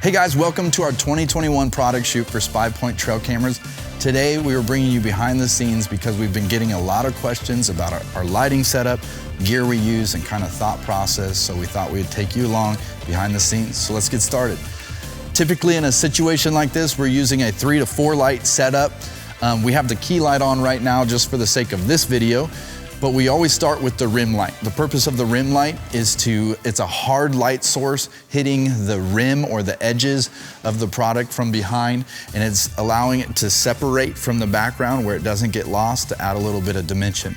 Hey guys, welcome to our 2021 product shoot for SPYPOINT trail cameras. Today we are bringing you behind the scenes because we've been getting a lot of questions about our lighting setup, gear we use, and kind of thought process. So we thought we'd take you along behind the scenes. So let's get started. Typically in a situation like this, we're using a 3 to 4 light setup. We have the key light on right now just for the sake of this video. But we always start with the rim light. The purpose of the rim light is it's a hard light source hitting the rim or the edges of the product from behind, and it's allowing it to separate from the background where it doesn't get lost to add a little bit of dimension.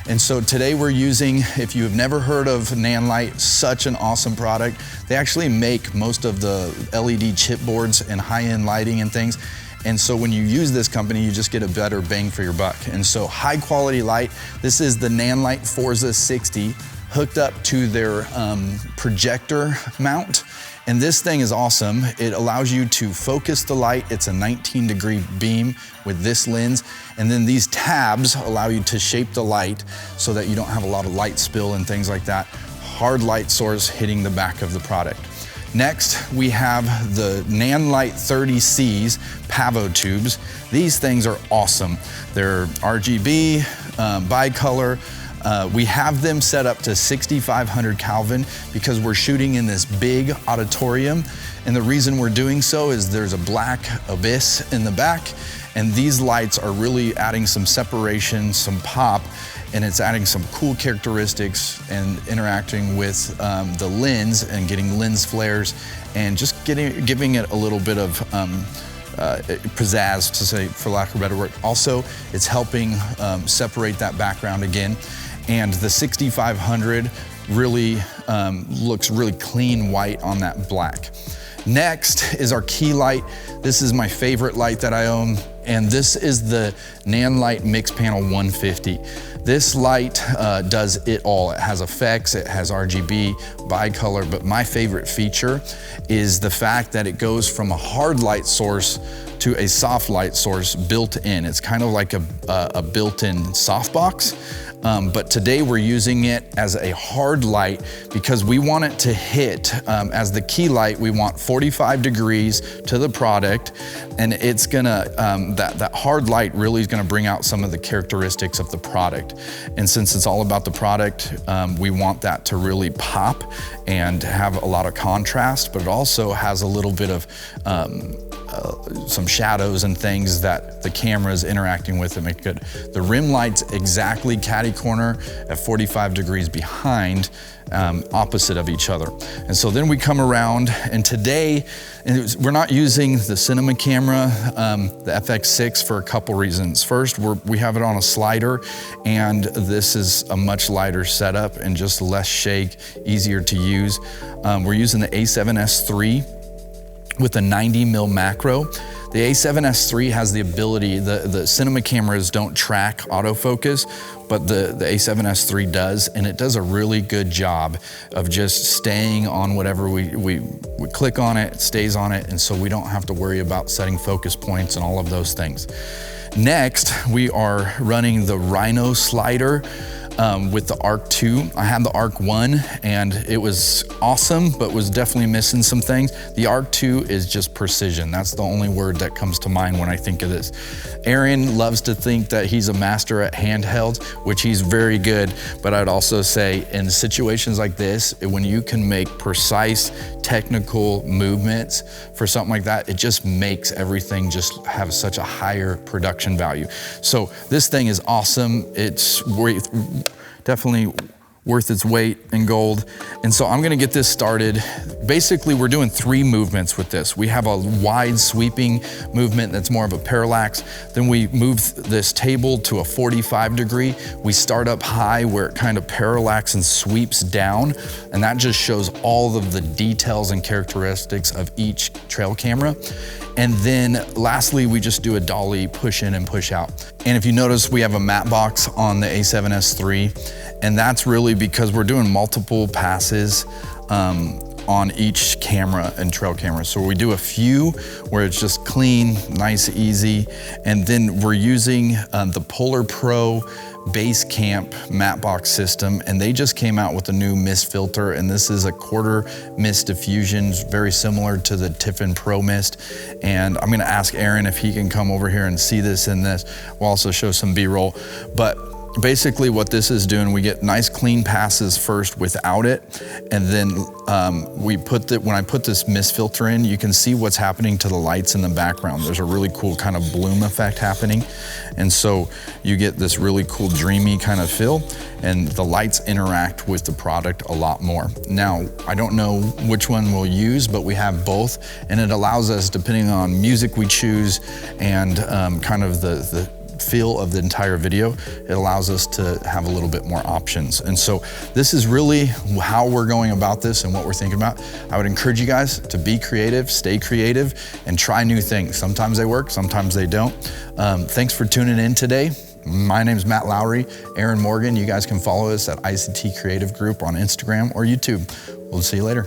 And so today we're using, if you have never heard of Nanlite, such an awesome product. They actually make most of the LED chipboards and high-end lighting and things. And so when you use this company, you just get a better bang for your buck. And so high quality light, this is the Nanlite Forza 60 hooked up to their projector mount. And this thing is awesome. It allows you to focus the light. It's a 19-degree beam with this lens. And then these tabs allow you to shape the light so that you don't have a lot of light spill and things like that. Hard light source hitting the back of the product. Next, we have the Nanlite 30Cs Pavotubes. These things are awesome. They're RGB, bicolor. We have them set up to 6,500 Kelvin because we're shooting in this big auditorium. And the reason we're doing so is there's a black abyss in the back, and these lights are really adding some separation, some pop, and it's adding some cool characteristics and interacting with the lens and getting lens flares and just giving it a little bit of pizzazz, to say, for lack of a better word. Also, it's helping separate that background again. And the 6500 really looks really clean white on that black. Next is our key light. This is my favorite light that I own, and this is the Nanlite MixPanel 150. This light does it all. It has effects, it has RGB, bicolor, but my favorite feature is the fact that it goes from a hard light source to a soft light source built in. It's kind of like a built-in softbox. But today we're using it as a hard light because we want it to hit, as the key light, we want 45 degrees to the product, and it's gonna, that hard light really is gonna bring out some of the characteristics of the product. And since it's all about the product, we want that to really pop and have a lot of contrast, but it also has a little bit of some shadows and things that the camera is interacting with to make it good. The rim light's exactly catty corner at 45 degrees behind, opposite of each other. And so then we come around, and today, we're not using the cinema camera, the FX6, for a couple reasons. First, we have it on a slider, and this is a much lighter setup and just less shake, easier to use. We're using the A7S3 with a 90mm macro. The A7S3 has the ability, the cinema cameras don't track autofocus, but the A7S3 does, and it does a really good job of just staying on whatever we click on it, it stays on it, and so we don't have to worry about setting focus points and all of those things. Next, we are running the Rhino slider with the Arc 2. I had the Arc 1 and it was awesome, but was definitely missing some things. The Arc 2 is just precision. That's the only word that comes to mind when I think of this. Aaron loves to think that he's a master at handhelds, which he's very good, but I'd also say in situations like this, when you can make precise technical movements for something like that, it just makes everything just have such a higher production value. So this thing is awesome. It's definitely worth its weight in gold. And so I'm gonna get this started. Basically, we're doing 3 movements with this. We have a wide sweeping movement that's more of a parallax. Then we move this table to a 45 degree. We start up high where it kind of parallax and sweeps down. And that just shows all of the details and characteristics of each trail camera. And then lastly, we just do a dolly push in and push out. And if you notice, we have a matte box on the A7S3, and that's really because we're doing multiple passes on each camera and trail camera. So we do a few where it's just clean, nice, easy. And then we're using the Polar Pro base camp matte box system, and they just came out with a new mist filter, and this is a quarter mist diffusion, very similar to the Tiffin Pro Mist. And I'm gonna ask Aaron if he can come over here and see this in this. We'll also show some B-roll. But basically what this is doing, we get nice clean passes first without it, and then when I put this mist filter in, you can see what's happening to the lights in the background. There's a really cool kind of bloom effect happening, and so you get this really cool dreamy kind of feel, and the lights interact with the product a lot more. Now, I don't know which one we'll use, but we have both, and it allows us, depending on music we choose and kind of the feel of the entire video, it allows us to have a little bit more options. And so this is really how we're going about this and what we're thinking about. I would encourage you guys to be creative, stay creative, and try new things. Sometimes they work, sometimes they don't. Thanks for tuning in today. My name's Matt Lowry, Aaron Morgan. You guys can follow us at ICT Creative Group on Instagram or YouTube. We'll see you later.